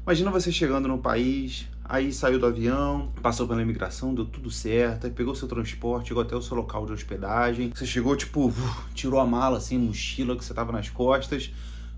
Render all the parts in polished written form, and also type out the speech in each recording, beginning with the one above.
Imagina você chegando no país, aí saiu do avião, passou pela imigração, deu tudo certo, aí pegou seu transporte, chegou até o seu local de hospedagem. Você chegou, tipo, tirou a mala, assim, mochila que você tava nas costas.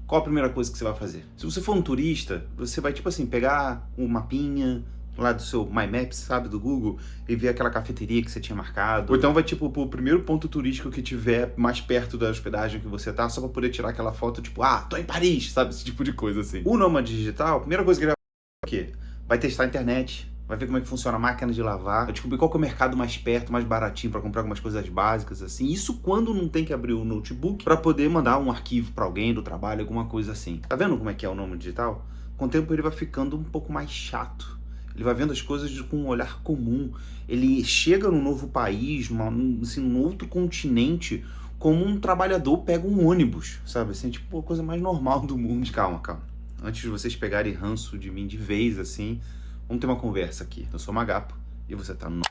Qual a primeira coisa que você vai fazer? Se você for um turista, você vai, tipo assim, pegar um mapinha lá do seu My Maps, sabe, do Google, e ver aquela cafeteria que você tinha marcado. Ou então vai, tipo, pro primeiro ponto turístico que tiver mais perto da hospedagem que você tá, só pra poder tirar aquela foto, tipo, tô em Paris, sabe, esse tipo de coisa, assim. O nômade digital, a primeira coisa que ele vai fazer é o quê? Vai testar a internet, vai ver como é que funciona a máquina de lavar, vai descobrir qual que é o mercado mais perto, mais baratinho pra comprar algumas coisas básicas, assim. Isso quando não tem que abrir o notebook pra poder mandar um arquivo pra alguém do trabalho, alguma coisa assim. Tá vendo como é que é o nômade digital? Com o tempo ele vai ficando um pouco mais chato. Ele vai vendo as coisas com um olhar comum. Ele chega num novo país, assim, num outro continente, como um trabalhador pega um ônibus, sabe? Assim, tipo, a coisa mais normal do mundo. Calma. Antes de vocês pegarem ranço de mim de vez, assim, vamos ter uma conversa aqui. Eu sou Magapo e você tá no...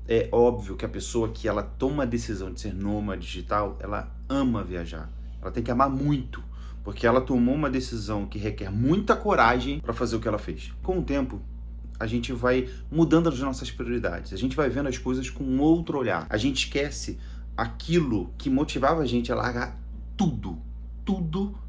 É óbvio que a pessoa que ela toma a decisão de ser nômade digital, ela ama viajar. Ela tem que amar muito, porque ela tomou uma decisão que requer muita coragem para fazer o que ela fez. Com o tempo, a gente vai mudando as nossas prioridades. A gente vai vendo as coisas com um outro olhar. A gente esquece aquilo que motivava a gente a largar tudo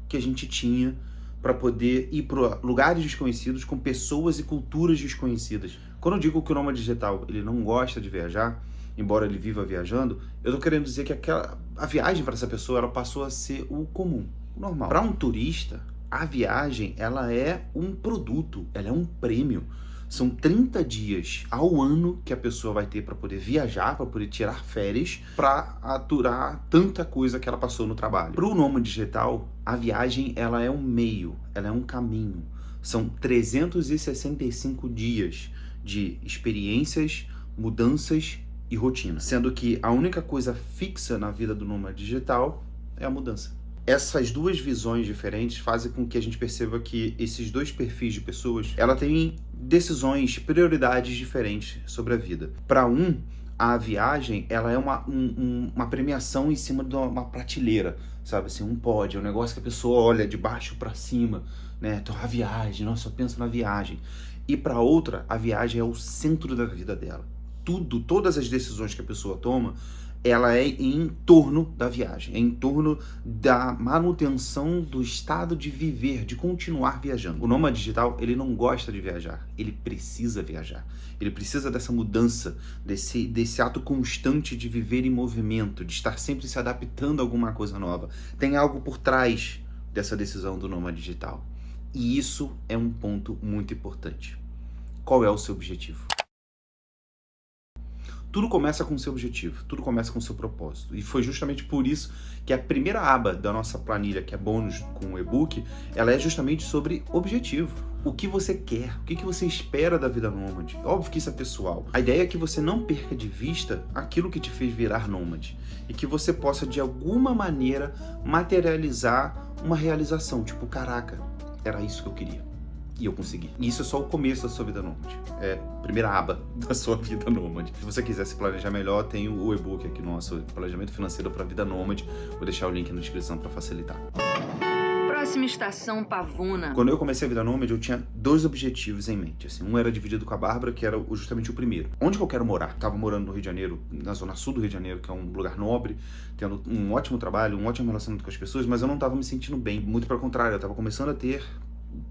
que a gente tinha para poder ir para lugares desconhecidos com pessoas e culturas desconhecidas. Quando eu digo que o nômade digital ele não gosta de viajar, embora ele viva viajando, eu tô querendo dizer que a viagem para essa pessoa ela passou a ser o comum, o normal. Para um turista, a viagem ela é um produto, ela é um prêmio. São 30 dias ao ano que a pessoa vai ter para poder viajar, para poder tirar férias, para aturar tanta coisa que ela passou no trabalho. Para o nômade digital, a viagem ela é um meio, ela é um caminho. São 365 dias de experiências, mudanças e rotina. Sendo que a única coisa fixa na vida do nômade digital é a mudança. Essas duas visões diferentes fazem com que a gente perceba que esses dois perfis de pessoas, ela tem decisões, prioridades diferentes sobre a vida. Para um, a viagem, ela é uma premiação em cima de uma prateleira, sabe? Assim, um pódio, é um negócio que a pessoa olha de baixo para cima, né? Então, a viagem, nossa, eu penso na viagem. E para outra, a viagem é o centro da vida dela. Todas as decisões que a pessoa toma, ela é em torno da viagem, é em torno da manutenção do estado de viver, de continuar viajando. O nômade digital, ele não gosta de viajar, ele precisa viajar. Ele precisa dessa mudança, desse ato constante de viver em movimento, de estar sempre se adaptando a alguma coisa nova. Tem algo por trás dessa decisão do nômade digital. E isso é um ponto muito importante. Qual é o seu objetivo? Tudo começa com o seu objetivo, tudo começa com o seu propósito. E foi justamente por isso que a primeira aba da nossa planilha, que é bônus com o e-book, ela é justamente sobre objetivo. O que você quer, o que você espera da vida nômade. Óbvio que isso é pessoal. A ideia é que você não perca de vista aquilo que te fez virar nômade. E que você possa, de alguma maneira, materializar uma realização. Tipo, caraca, era isso que eu queria. E eu consegui. E isso é só o começo da sua vida nômade. É a primeira aba da sua vida nômade. Se você quiser se planejar melhor, tem o e-book aqui nosso, Planejamento Financeiro para a Vida Nômade. Vou deixar o link na descrição para facilitar. Próxima estação, Pavuna. Quando eu comecei a vida nômade, eu tinha dois objetivos em mente. Assim, um era dividido com a Bárbara, que era justamente o primeiro. Onde que eu quero morar? Tava morando no Rio de Janeiro, na zona sul do Rio de Janeiro, que é um lugar nobre, tendo um ótimo trabalho, um ótimo relacionamento com as pessoas, mas eu não tava me sentindo bem. Muito pelo contrário, eu tava começando a ter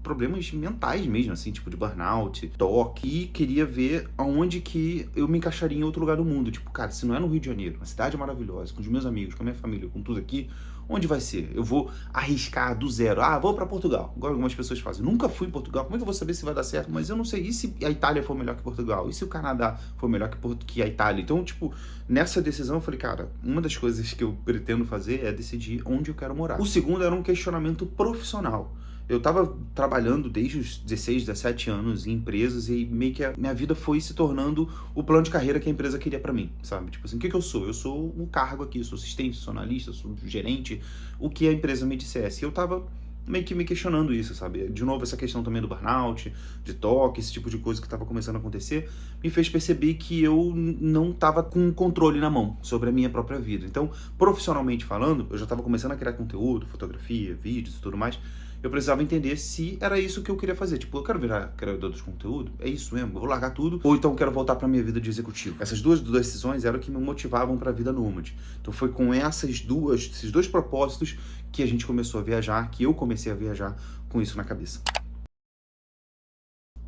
problemas mentais mesmo, assim, tipo de burnout, toque, e queria ver aonde que eu me encaixaria em outro lugar do mundo. Tipo, cara, se não é no Rio de Janeiro, uma cidade maravilhosa, com os meus amigos, com a minha família, com tudo aqui, onde vai ser? Eu vou arriscar do zero. Vou pra Portugal, igual algumas pessoas fazem. Nunca fui em Portugal, como é que eu vou saber se vai dar certo? Mas eu não sei, e se a Itália for melhor que Portugal? E se o Canadá for melhor que a Itália? Então, tipo, nessa decisão eu falei, cara, uma das coisas que eu pretendo fazer é decidir onde eu quero morar. O segundo era um questionamento profissional. Eu tava trabalhando desde os 16, 17 anos em empresas e meio que a minha vida foi se tornando o plano de carreira que a empresa queria pra mim, sabe? Tipo assim, o que eu sou? Eu sou um cargo aqui, eu sou assistente, sou analista, sou gerente, o que a empresa me dissesse. E eu tava meio que me questionando isso, sabe? De novo, essa questão também do burnout, de toque, esse tipo de coisa que tava começando a acontecer, me fez perceber que eu não tava com controle na mão sobre a minha própria vida. Então, profissionalmente falando, eu já tava começando a criar conteúdo, fotografia, vídeos e tudo mais, eu precisava entender se era isso que eu queria fazer. Tipo, eu quero virar criador de conteúdo? É isso mesmo? Eu vou largar tudo? Ou então eu quero voltar pra minha vida de executivo? Essas duas decisões eram que me motivavam pra vida nômade. Então foi com esses dois propósitos que a gente começou a viajar, que eu comecei a viajar com isso na cabeça.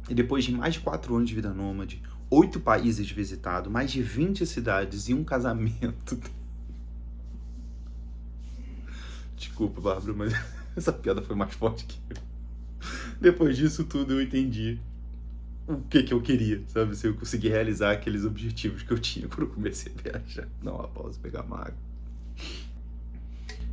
E depois de mais de 4 anos de vida nômade, 8 países visitados, mais de 20 cidades e um casamento. Desculpa, Bárbara, mas essa piada foi mais forte que eu. Depois disso tudo eu entendi o que eu queria, sabe? Se eu conseguir realizar aqueles objetivos que eu tinha quando eu comecei a viajar. Não, após pegar uma água.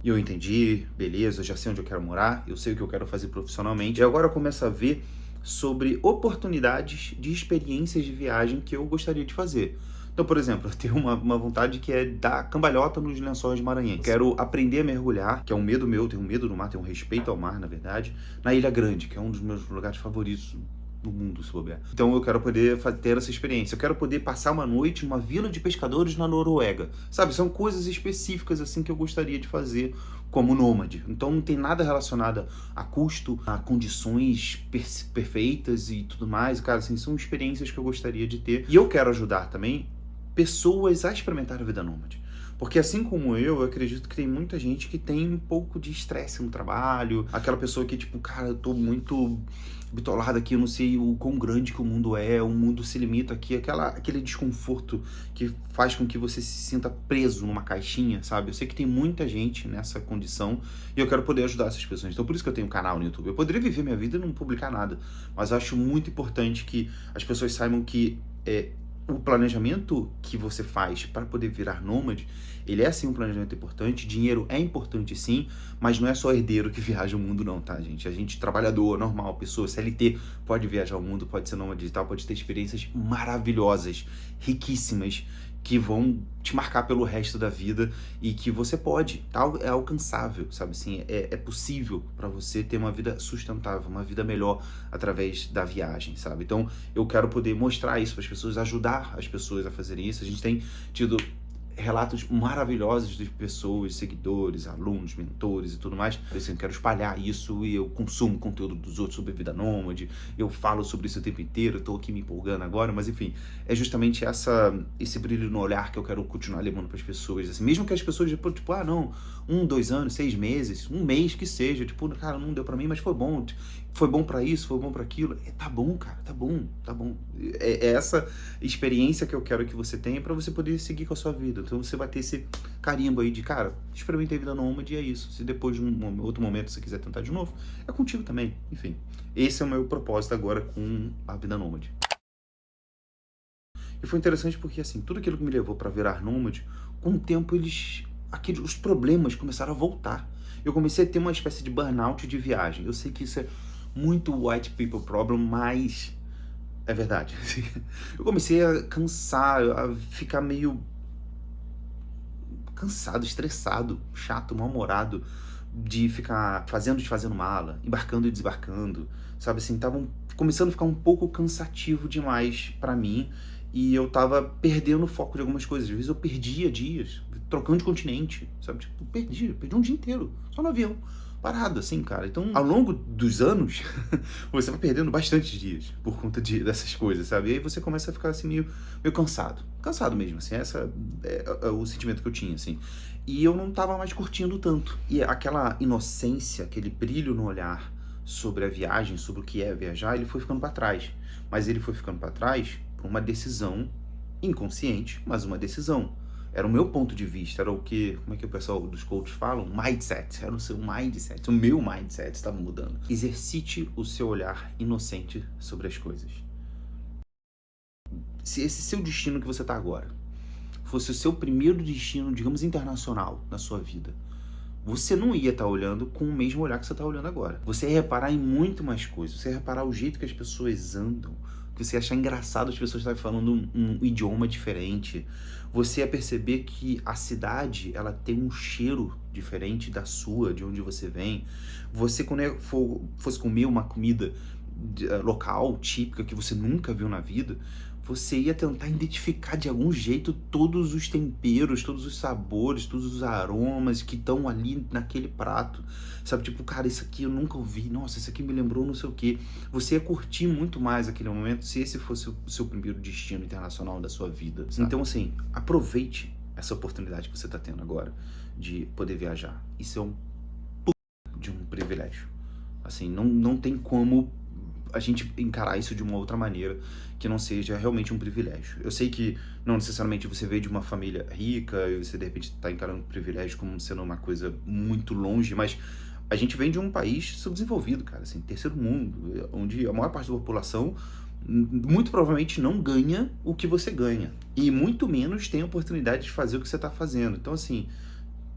E eu entendi, beleza, eu já sei onde eu quero morar, eu sei o que eu quero fazer profissionalmente. E agora eu começo a ver sobre oportunidades de experiências de viagem que eu gostaria de fazer. Então, por exemplo, eu tenho uma vontade que é dar cambalhota nos Lençóis Maranhenses. Quero aprender a mergulhar, que é um medo meu, tenho medo do mar, tenho um respeito ao mar, na verdade, na Ilha Grande, que é um dos meus lugares favoritos no mundo, se bobear. Então eu quero poder ter essa experiência. Eu quero poder passar uma noite numa vila de pescadores na Noruega. Sabe, são coisas específicas assim que eu gostaria de fazer como nômade. Então não tem nada relacionado a custo, a condições perfeitas e tudo mais. Cara, assim, são experiências que eu gostaria de ter. E eu quero ajudar também pessoas a experimentar a vida nômade. Porque assim como eu acredito que tem muita gente que tem um pouco de estresse no trabalho, aquela pessoa que tipo, cara, eu tô muito bitolado aqui, eu não sei o quão grande que o mundo é, o mundo se limita aqui, aquele desconforto que faz com que você se sinta preso numa caixinha, sabe? Eu sei que tem muita gente nessa condição e eu quero poder ajudar essas pessoas. Então por isso que eu tenho um canal no YouTube. Eu poderia viver minha vida e não publicar nada, mas eu acho muito importante que as pessoas saibam que o planejamento que você faz para poder virar nômade, ele é sim um planejamento importante, dinheiro é importante sim, mas não é só herdeiro que viaja o mundo não, tá, gente? A gente, trabalhador, normal, pessoa, CLT, pode viajar o mundo, pode ser nômade digital, pode ter experiências maravilhosas, riquíssimas, que vão te marcar pelo resto da vida e que você pode, é alcançável, sabe assim, é possível para você ter uma vida sustentável, uma vida melhor através da viagem, sabe? Então eu quero poder mostrar isso para as pessoas, ajudar as pessoas a fazerem isso. A gente tem tido relatos maravilhosos de pessoas, seguidores, alunos, mentores e tudo mais. Assim, eu quero espalhar isso e eu consumo conteúdo dos outros sobre vida nômade, eu falo sobre isso o tempo inteiro, eu tô aqui me empolgando agora, mas enfim, é justamente esse brilho no olhar que eu quero continuar levando para as pessoas, assim, mesmo que as pessoas, tipo, 1, 2 anos, 6 meses, um mês que seja, tipo, cara, não deu para mim, mas foi bom para isso, foi bom para aquilo, tá bom, cara, tá bom. É essa experiência que eu quero que você tenha para você poder seguir com a sua vida. Então você vai ter esse carimbo aí de, cara, experimentei vida nômade e é isso. Se depois de um outro momento você quiser tentar de novo, é contigo também. Enfim, esse é o meu propósito agora com a vida nômade. E foi interessante porque, assim, tudo aquilo que me levou para virar nômade, com o tempo os problemas começaram a voltar. Eu comecei a ter uma espécie de burnout de viagem. Eu sei que isso é muito white people problem, mas é verdade. Eu comecei a cansar, a ficar meio cansado, estressado, chato, mal-humorado de ficar fazendo e desfazendo mala, embarcando e desembarcando, sabe assim, tava começando a ficar um pouco cansativo demais pra mim e eu tava perdendo o foco de algumas coisas. Às vezes eu perdia dias, trocando de continente, sabe, tipo, perdi um dia inteiro, só no avião, parado assim, cara. Então, ao longo dos anos, você vai perdendo bastante dias por conta dessas coisas, sabe? E aí você começa a ficar assim meio cansado mesmo, assim, essa é o sentimento que eu tinha, assim. E eu não tava mais curtindo tanto. E aquela inocência, aquele brilho no olhar sobre a viagem, sobre o que é viajar, ele foi ficando para trás. Mas ele foi ficando para trás por uma decisão inconsciente, mas uma decisão. Era o meu ponto de vista, era o que, como é que o pessoal dos coaches falam? Mindset, era o seu mindset, o meu mindset estava mudando. Exercite o seu olhar inocente sobre as coisas. Se esse seu destino que você está agora fosse o seu primeiro destino, digamos, internacional na sua vida, você não ia estar olhando com o mesmo olhar que você está olhando agora. Você ia reparar em muito mais coisas, você ia reparar o jeito que as pessoas andam, que você ia achar engraçado as pessoas estarem falando um idioma diferente. Você ia perceber que a cidade, ela tem um cheiro diferente da sua, de onde você vem. Você, quando fosse comer uma comida local, típica, que você nunca viu na vida, você ia tentar identificar de algum jeito todos os temperos, todos os sabores, todos os aromas que estão ali naquele prato, sabe? Tipo, cara, isso aqui eu nunca ouvi, nossa, isso aqui me lembrou não sei o quê. Você ia curtir muito mais aquele momento se esse fosse o seu primeiro destino internacional da sua vida, sabe? Então, assim, aproveite essa oportunidade que você tá tendo agora de poder viajar. Isso é de um privilégio. Assim, não tem como a gente encarar isso de uma outra maneira que não seja realmente um privilégio. Eu sei que não necessariamente você veio de uma família rica e você de repente está encarando o privilégio como sendo uma coisa muito longe, mas a gente vem de um país subdesenvolvido, cara, assim, terceiro mundo, onde a maior parte da população muito provavelmente não ganha o que você ganha e muito menos tem a oportunidade de fazer o que você está fazendo. Então, assim,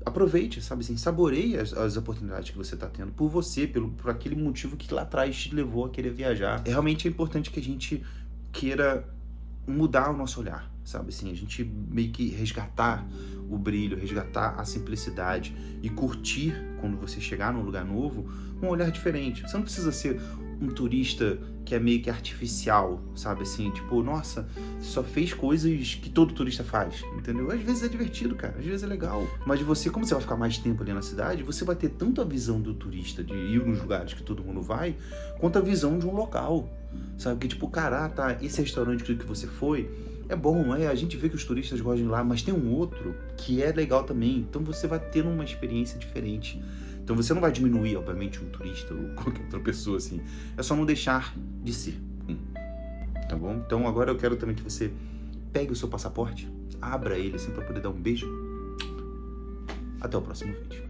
aproveite, sabe assim, saboreie as oportunidades que você está tendo por você, por aquele motivo que lá atrás te levou a querer viajar. Realmente é importante que a gente queira mudar o nosso olhar, sabe assim, a gente meio que resgatar o brilho, resgatar a simplicidade e curtir quando você chegar num lugar novo, um olhar diferente. Você não precisa ser um turista que é meio que artificial, sabe assim, tipo, nossa, só fez coisas que todo turista faz, entendeu? Às vezes é divertido, cara, às vezes é legal, mas você, como você vai ficar mais tempo ali na cidade, você vai ter tanto a visão do turista de ir nos lugares que todo mundo vai, quanto a visão de um local, sabe? Que tipo, cara, tá, esse restaurante que você foi é bom, a gente vê que os turistas gostam de ir lá, mas tem um outro que é legal também, então você vai ter uma experiência diferente. Então você não vai diminuir, obviamente, um turista ou qualquer outra pessoa, assim. É só não deixar de ser. Tá bom? Então agora eu quero também que você pegue o seu passaporte, abra ele assim pra poder dar um beijo. Até o próximo vídeo.